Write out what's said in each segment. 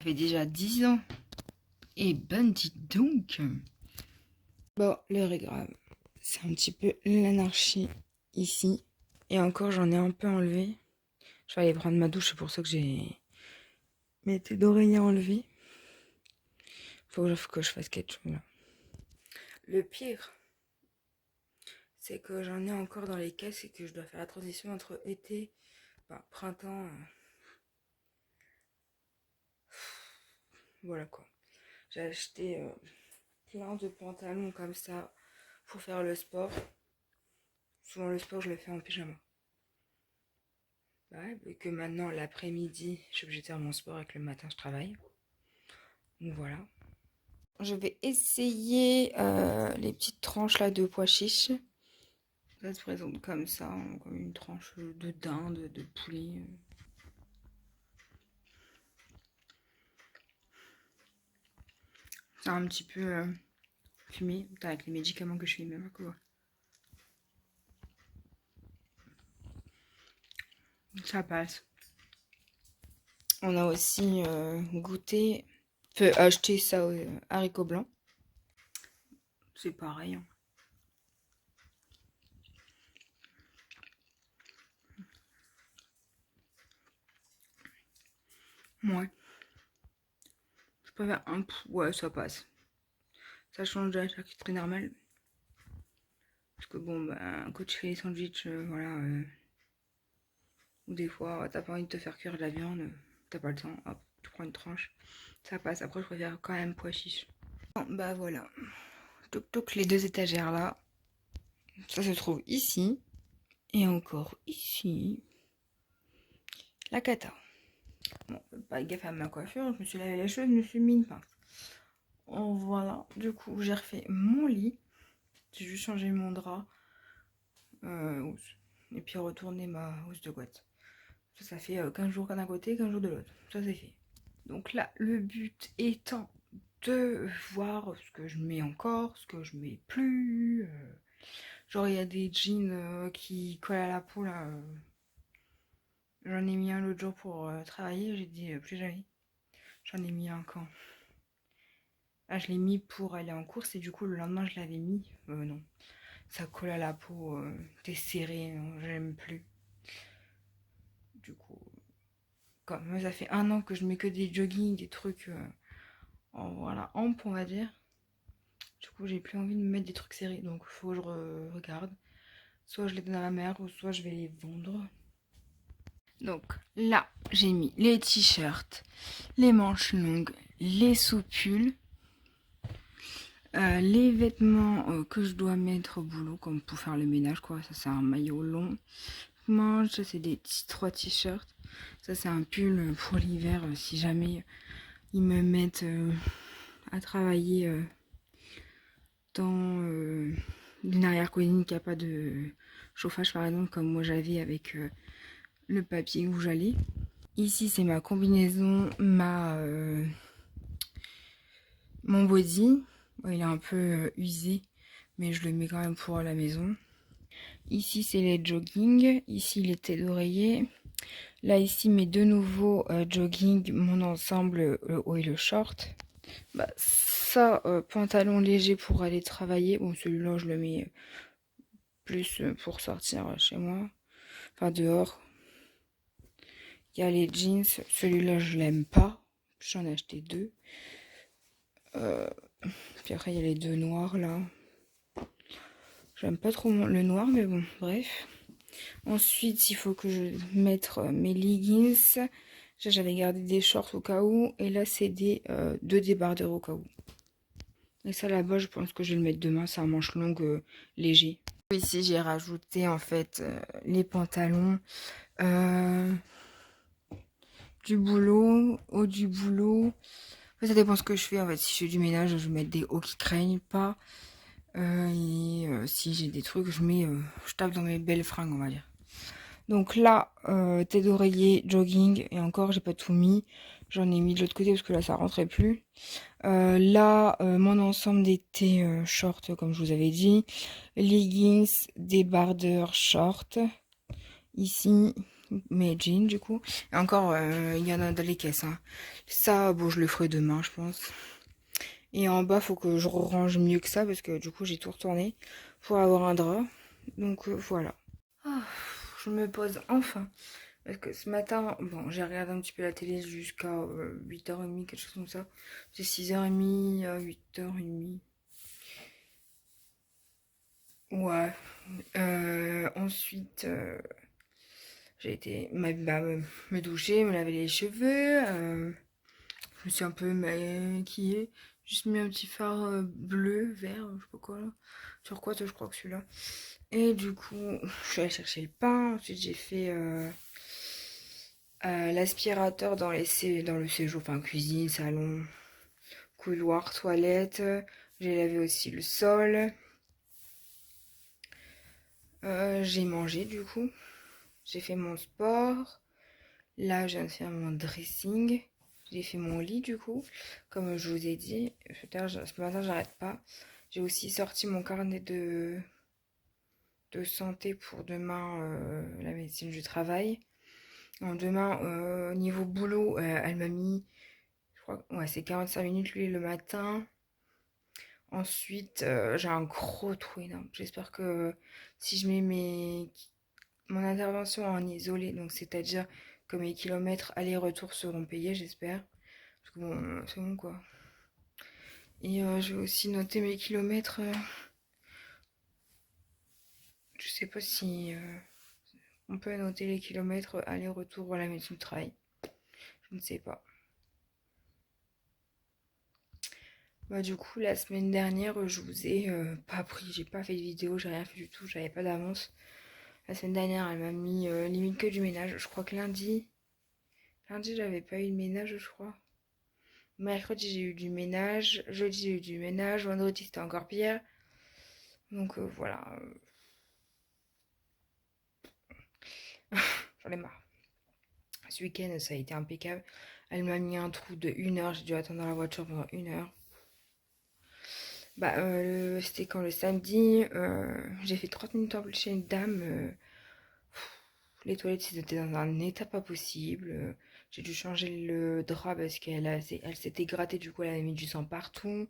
fait déjà 10 ans. Et ben dites donc. Bon, l'heure est grave. C'est un petit peu l'anarchie ici. Et encore, j'en ai un peu enlevé. Je vais aller prendre ma douche, c'est pour ça que j'ai mes têtes d'oreiller enlevées. Faut que je fasse quelque chose là. Le pire, c'est que j'en ai encore dans les caisses et que je dois faire la transition entre été, printemps. Voilà quoi. J'ai acheté plein de pantalons comme ça pour faire le sport. Souvent le sport je le fais en pyjama. Ouais, et que maintenant l'après-midi je suis obligée de faire mon sport et que le matin je travaille. Donc voilà. Je vais essayer les petites tranches là de pois chiches. Ça se présente comme ça, comme une tranche de dinde, de poulet. C'est un petit peu fumé avec les médicaments que je fais même quoi. Ça passe. On a aussi goûté, acheté ça aux haricots blancs. C'est pareil. Hein. Ouais. Je préfère un ouais, ça passe. Ça change de la charcuterie normale. Parce que bon, quand tu fais les sandwichs, voilà. Ou des fois, t'as pas envie de te faire cuire de la viande, t'as pas le temps, hop, tu prends une tranche. Ça passe. Après, je préfère quand même pois chiche. Bon, bah voilà. Toc les deux étagères là. Ça se trouve ici. Et encore ici. La cata. Bon, pas gaffe à ma coiffure, je me suis lavé les cheveux, je me suis mis une pince. Oh, voilà, du coup j'ai refait mon lit. J'ai juste changé mon drap. Et puis retourner ma housse de couette. Ça fait 15 jours d'un côté, 15 jours de l'autre. Ça c'est fait. Donc là, le but étant de voir ce que je mets encore, ce que je mets plus. Genre il y a des jeans qui collent à la peau là. J'en ai mis un l'autre jour pour travailler, j'ai dit plus jamais. J'en ai mis un quand je l'ai mis pour aller en course et du coup le lendemain je l'avais mis. Non, ça colle à la peau, t'es serré, j'aime plus. Du coup, comme ça fait 1 an que je mets que des joggings, des trucs voilà, ample on va dire. Du coup j'ai plus envie de me mettre des trucs serrés, donc faut que je regarde. Soit je les donne à ma mère ou soit je vais les vendre. Donc là j'ai mis les t-shirts, les manches longues, les soupules. Les vêtements que je dois mettre au boulot, comme pour faire le ménage, quoi. Ça, c'est un maillot long. Manche, ça, c'est des 3 t-shirts. Ça, c'est un pull pour l'hiver, si jamais ils me mettent à travailler dans une arrière-cuisine qui n'a pas de chauffage, par exemple, comme moi j'avais avec le papier où j'allais. Ici, c'est ma combinaison, mon body. Bon, il est un peu usé, mais je le mets quand même pour la maison. Ici, c'est les jogging. Ici, les têtes d'oreiller. Là, ici, mes deux nouveaux jogging, mon ensemble, le haut et le short. Ça, pantalon léger pour aller travailler. Bon, celui-là, je le mets plus pour sortir chez moi. Enfin, dehors. Il y a les jeans. Celui-là, je l'aime pas. J'en ai acheté 2. Puis après, il y a les 2 noirs, là. J'aime pas trop le noir, mais bon, bref. Ensuite, il faut que je mette mes leggings. J'avais gardé des shorts au cas où. Et là, c'est deux débardeurs au cas où. Et ça, là-bas, je pense que je vais le mettre demain. C'est un manche longue léger. Ici, j'ai rajouté, en fait, les pantalons. Du boulot. Haut du boulot. Ça dépend ce que je fais. En fait, si je fais du ménage, je vais mettre des hauts qui craignent pas. Si j'ai des trucs, je tape dans mes belles fringues, on va dire. Donc là, tête d'oreiller, jogging, et encore, j'ai pas tout mis. J'en ai mis de l'autre côté parce que là, ça rentrait plus. Là, mon ensemble d'été short, comme je vous avais dit. Leggings, débardeurs, short. Ici, mes jeans du coup. Et encore, il y en a dans les caisses. Hein. Ça, bon, je le ferai demain, je pense. Et en bas, faut que je range mieux que ça parce que du coup, j'ai tout retourné pour avoir un drap. Donc voilà. Ah, je me pose enfin. Parce que ce matin, bon, j'ai regardé un petit peu la télé jusqu'à 8h30, quelque chose comme ça. C'est 6h30 à 8h30. Ouais. Ensuite, j'ai été me doucher, me laver les cheveux. Je me suis un peu maquillée. Juste mis un petit fard bleu, vert, je sais pas quoi là. Turquoise, je crois que celui-là. Et du coup, je suis allée chercher le pain. Ensuite, j'ai fait l'aspirateur dans le séjour, enfin cuisine, salon, couloir, toilette. J'ai lavé aussi le sol. J'ai mangé du coup. J'ai fait mon sport. Là, je viens de faire mon dressing. J'ai fait mon lit du coup. Comme je vous ai dit, ce matin, j'arrête pas. J'ai aussi sorti mon carnet de santé pour demain, la médecine du travail. Alors, demain, niveau boulot, elle m'a mis, je crois, ouais, c'est 45 minutes lui le matin. Ensuite, j'ai un gros trou énorme. J'espère que si je mets mon intervention en isolé, donc c'est-à-dire que mes kilomètres aller-retour seront payés, j'espère. Parce que bon, c'est bon quoi. Et je vais aussi noter mes kilomètres. Je sais pas si on peut noter les kilomètres aller-retour à la maison de travail. Je ne sais pas. Bah, du coup, la semaine dernière, je vous ai pas pris, j'ai pas fait de vidéo, j'ai rien fait du tout, j'avais pas d'avance. La semaine dernière, elle m'a mis limite que du ménage. Je crois que lundi, j'avais pas eu de ménage, je crois. Mercredi, j'ai eu du ménage. Jeudi, j'ai eu du ménage. Vendredi, c'était encore pire. Donc voilà, j'en ai marre. Ce week-end, ça a été impeccable. Elle m'a mis un trou de 1 heure. J'ai dû attendre dans la voiture pendant 1 heure. Bah, c'était quand le samedi, j'ai fait 30 minutes en plus chez une dame. Les toilettes étaient dans un état pas possible. J'ai dû changer le drap parce elle s'était grattée, du coup elle avait mis du sang partout.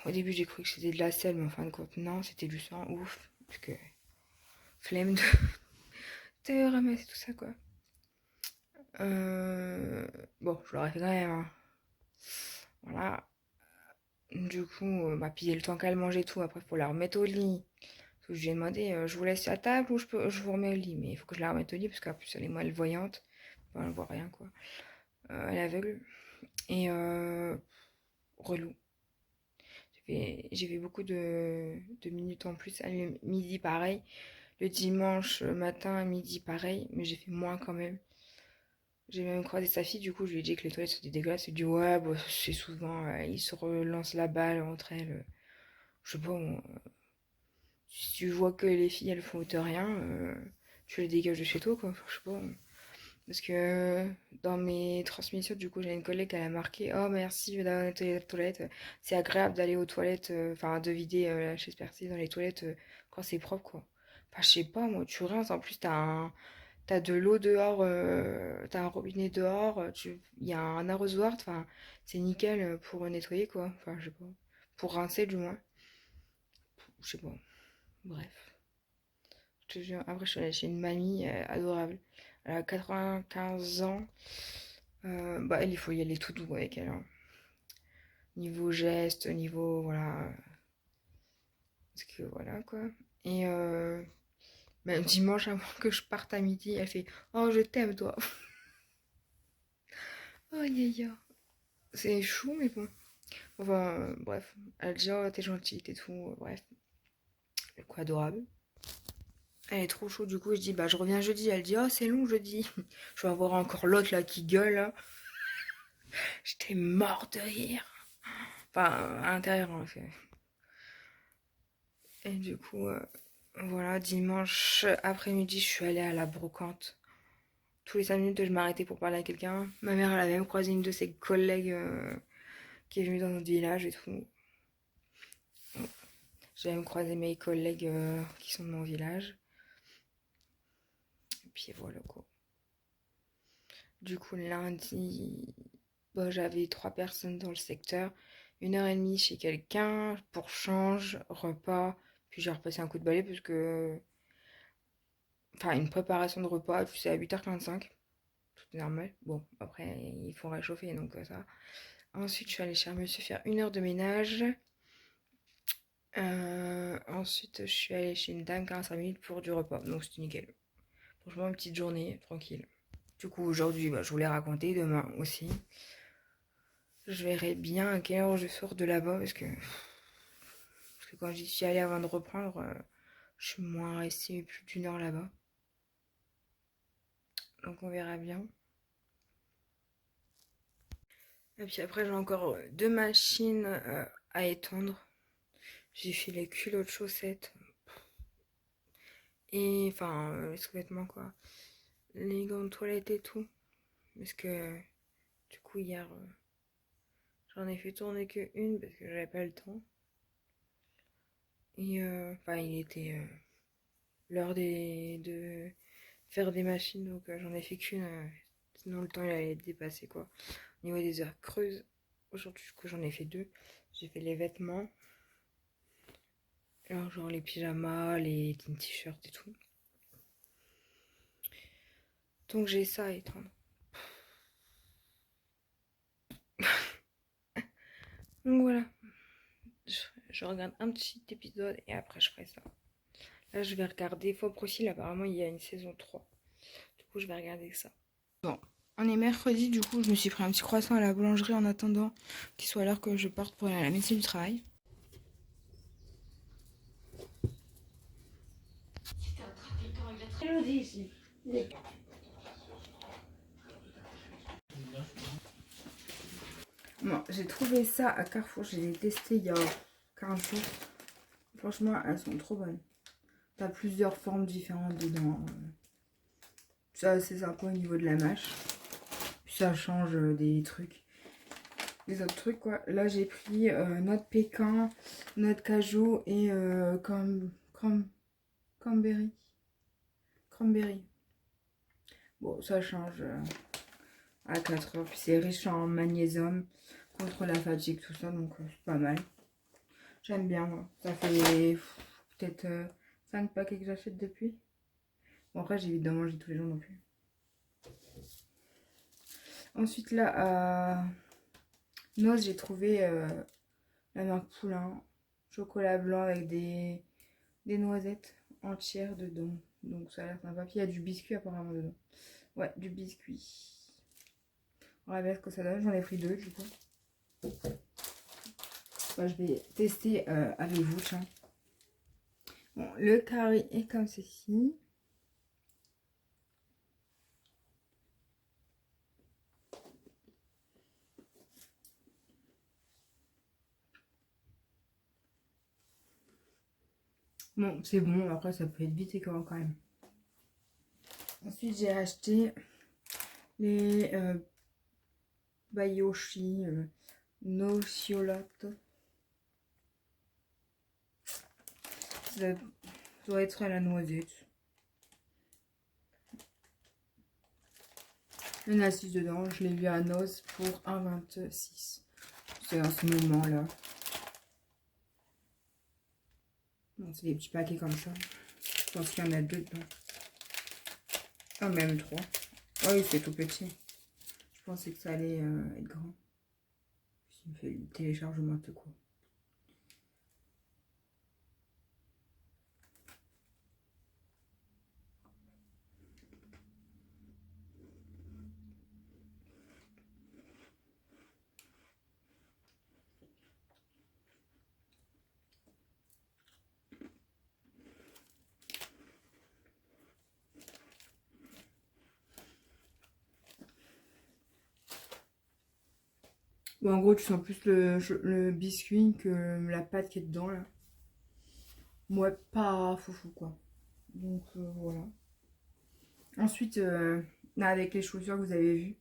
Au début j'ai cru que c'était de la selle, mais en fin de compte non, c'était du sang, ouf. Parce que flemme de ramasser tout ça quoi. Bon, je l'aurais fait quand même. Hein. Voilà. Du coup, bah, puis le temps qu'elle mangeait tout, après faut la remettre au lit. Parce que je lui ai demandé, je vous laisse à table ou je vous remets au lit. Mais il faut que je la remette au lit parce qu'en plus elle est malvoyante. Enfin, elle voit rien quoi. Elle est aveugle. Et relou. J'ai fait beaucoup de minutes en plus. Le midi, pareil. Le dimanche matin, à midi, pareil. Mais j'ai fait moins quand même. J'ai même croisé sa fille, du coup, je lui ai dit que les toilettes étaient dégueulasses. Elle dit, ouais, bah, c'est souvent, ils se relancent la balle entre elles. Je sais pas, moi, si tu vois que les filles, elles font de rien, tu les dégages de chez toi, quoi. Enfin, je sais pas. Parce que dans mes transmissions, du coup, j'ai une collègue qui a marqué, oh merci d'avoir nettoyé la toilette. C'est agréable d'aller aux toilettes, enfin de vider la chaise percée dans les toilettes quand c'est propre, quoi. Enfin, je sais pas, moi, tu rinces. En plus, t'as de l'eau dehors, t'as un robinet dehors, il y a un arrosoir, enfin, c'est nickel pour nettoyer, quoi. Enfin, je sais pas. Pour rincer, du moins. Je sais pas. Bref. Je te jure. Après, je suis allée chez une mamie adorable. Elle a 95 ans. Bah, il faut y aller tout doux avec elle. Hein. Niveau geste, niveau. Voilà. Parce que voilà, quoi. Et même dimanche, avant que je parte à midi, elle fait oh, je t'aime, toi. Oh, aïe. C'est chou, mais bon. Enfin, bref. Elle dit oh, t'es gentille, t'es tout. Bref. Quoi, adorable. Elle est trop chaude, du coup, je dis bah, je reviens jeudi. Elle dit oh, c'est long jeudi. Je vais avoir encore l'autre là qui gueule. Là. J'étais morte de rire. Enfin, à l'intérieur, en fait. Et du coup, voilà, dimanche après-midi, je suis allée à la brocante. Tous les 5 minutes, je m'arrêtais pour parler à quelqu'un. Ma mère, elle a même croisé une de ses collègues qui est venue dans notre village et tout. J'ai même croisé mes collègues qui sont de mon village. Et puis voilà quoi. Du coup, lundi, bah, j'avais 3 personnes dans le secteur. 1h30 chez quelqu'un pour change, repas. Puis j'ai repassé un coup de balai parce que... Enfin, une préparation de repas, tu sais, à 8h45. Tout est normal. Bon, après, il faut réchauffer, donc ça. Ensuite, je suis allée chez un monsieur faire 1 heure de ménage. Ensuite, je suis allée chez une dame 45 minutes pour du repas. Donc, c'était nickel. Franchement, une petite journée, tranquille. Du coup, aujourd'hui, bah, je voulais raconter, demain aussi. Je verrai bien à quelle heure je sors de là-bas parce que quand j'y suis allée avant de reprendre, je suis moins restée plus d'1 heure là-bas. Donc, on verra bien. Et puis après, j'ai encore 2 machines à étendre. J'ai fait les culottes chaussettes. Et enfin, les sous-vêtements quoi. Les gants de toilette et tout. Parce que du coup, hier, j'en ai fait tourner que une parce que j'avais pas le temps. Et enfin, il était l'heure de faire des machines, donc j'en ai fait qu'une. Sinon, le temps il allait dépasser quoi. Au niveau des heures creuses, aujourd'hui, du coup, j'en ai fait 2. J'ai fait les vêtements. Alors, genre les pyjamas, les t-shirts et tout. Donc, j'ai ça à étendre. Donc, voilà. Je regarde un petit épisode et après, je ferai ça. Là, je vais regarder Faux Profil. Apparemment, il y a une saison 3. Du coup, je vais regarder ça. Bon, on est mercredi. Du coup, je me suis pris un petit croissant à la boulangerie en attendant qu'il soit l'heure que je parte pour aller à la médecine du travail. Bon, j'ai trouvé ça à Carrefour. Je l'ai testé il y a 15 jours. Franchement, elles sont trop bonnes. T'as plusieurs formes différentes dedans. C'est assez sympa au niveau de la mâche. Puis ça change des trucs. Des autres trucs quoi. Là j'ai pris noix de pécan, noix de cajou et cranberry. Cranberry. Bon ça change à 4 heures. Puis c'est riche en magnésium contre la fatigue tout ça donc c'est pas mal. J'aime bien moi. Ça fait peut-être 5 paquets que j'achète depuis. Bon après j'évite d'en manger tous les jours non plus. Ensuite là à Noz j'ai trouvé la marque Poulain. Chocolat blanc avec des noisettes entières dedans. Donc ça a l'air sympa. Puis il y a du biscuit apparemment dedans. Ouais, du biscuit. On va voir ce que ça donne. J'en ai pris 2 du coup. Bah, je vais tester avec vous. Tiens. Bon, le carré est comme ceci. Bon, c'est bon. Après, ça peut être vite et quand même. Ensuite, j'ai acheté les Bayoshi Nociolato. Ça doit être à la noisette. Il y en a 6 dedans. Je l'ai vu à Noz pour 1,26. C'est à ce moment-là. Bon, c'est des petits paquets comme ça. Je pense qu'il y en a 2 dedans. Ah, même 3. Oh oui, c'est tout petit. Je pensais que ça allait être grand. Il me fait le téléchargement de quoi. Bon, en gros, tu sens plus le biscuit que la pâte qui est dedans, là. Ouais, pas foufou, quoi. Donc, voilà. Ensuite, là, avec les chaussures que vous avez vues,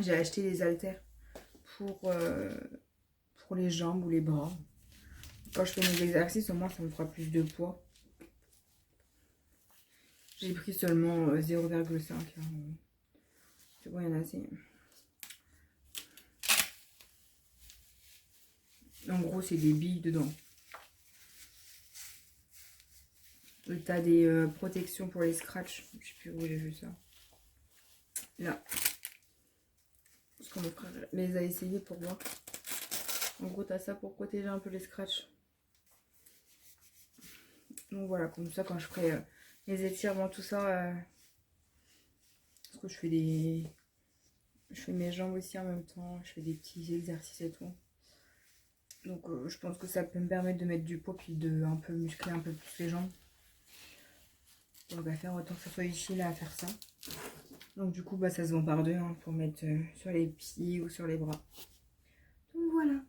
j'ai acheté des haltères pour les jambes ou les bras. Quand je fais mes exercices, au moins, ça me fera plus de poids. J'ai pris seulement 0,5. Tu vois, il y en a assez. En gros, c'est des billes dedans. Et t'as des protections pour les scratchs. Je sais plus où j'ai vu ça. Là. Parce que mon frère les a essayés pour voir. En gros, t'as ça pour protéger un peu les scratchs. Donc voilà, comme ça, quand je ferai les étirements, tout ça. Parce que je fais mes jambes aussi en même temps. Je fais des petits exercices et tout. Donc je pense que ça peut me permettre de mettre du poids puis de un peu muscler un peu plus les jambes. Donc à faire autant que ça soit utile à faire ça. Donc du coup bah ça se vend par deux hein, pour mettre sur les pieds ou sur les bras. Donc voilà.